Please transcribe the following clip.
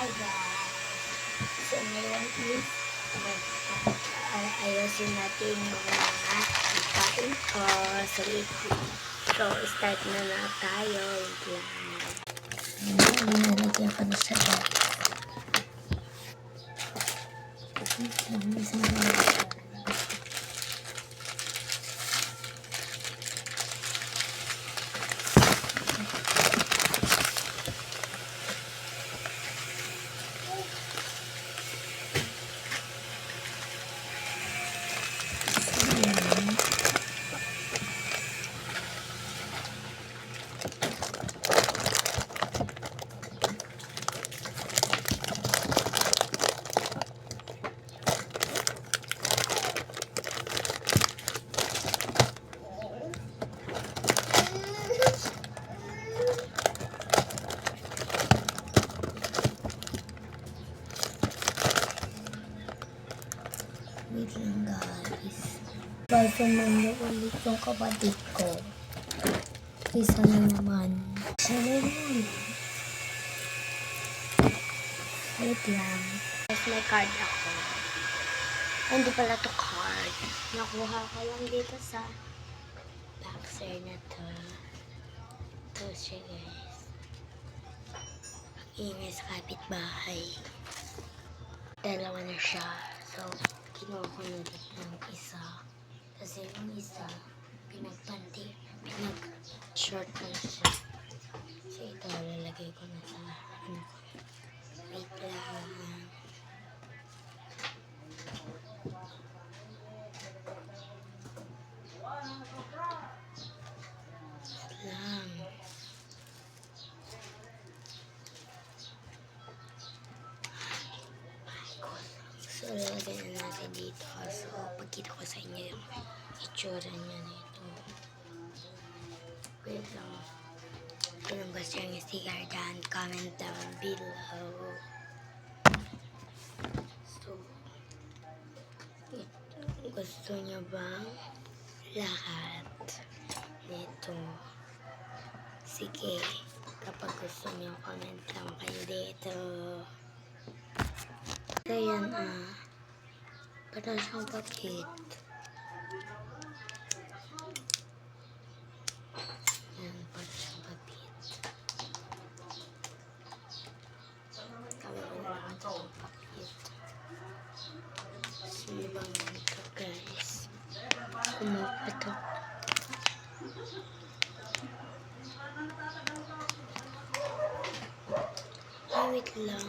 Hi guys! So ngayon is ayusin natin yung mga ikain ko. So start na tayo. Wait lang. Nalagyan ko na siya guys. Wait lang guys. Sumunod ulit yung kapatid ko. Isa na naman. Wait lang. Tapos may card ako. Ay, hindi pala to card. Nakuha ko lang dito sa boxer na to. Ito siya guys. Ingay sa kapitbahay. Dalawa na siya. So, kinuha ko na din ng isa. Kasi yung isa, pinag-short ko na siya. So, ito, lalagay ko na sa ano ko. Wait lang. So, lalagay na natin dito. So, pagkita ko sa inyo yung itsura niya nito. Wait lang. Kung gusto nyo yung sticker dyan, comment down below. So, gusto nyo bang lahat nito? Sige, kapag gusto nyo, comment lang kayo dito. So, yan parang siyang papit. Yan, parang siyang papit. Kami ko na lang siyang papit. Sino bang ito guys? Kumapit ito. Ay, wait lang.